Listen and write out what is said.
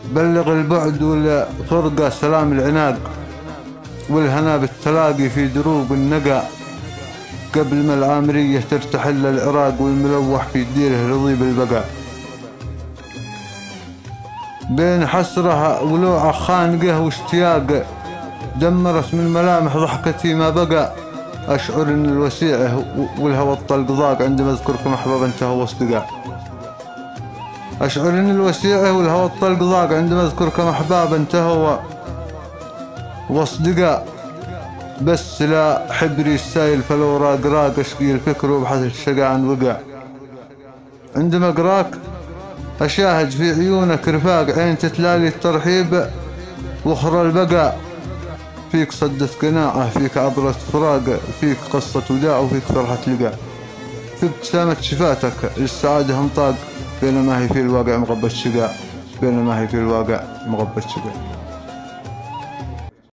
بلغ البعد والفرقة سلام العناق، والهنا بالتلاقي في دروب النقا، قبل ما العامرية ترتحل العراق، والملوح في ديره رضيب البقع. بين حسرة ولوعة خانقه واشتياقه، دمرت من ملامح ضحكتي ما بقى. أشعر إن الوسيعة والهوى الطلق ضاق عندما أذكركم أحباب انتهوا واصدقاء. أشعر إن الوسيعة والهوى الطلق ضاق عندما أذكركم أحباب انتهوا واصدقاء. بس لا حبري السايل فلو راق راق، أشقي الفكر وابحث الشقا عن وقع. عندما أقراك أشاهد في عيونك رفاق، عين تتلالي الترحيب واخرى البقاء. فيك صدة قناعة، فيك عبرة فراق، فيك قصة وداع، وفيك فرحة لقاء. في ابتسامة شفاتك للسعادة انطاق، بينما هي في الواقع مغبى الشقاء، بينما هي في الواقع مغبى الشقاء.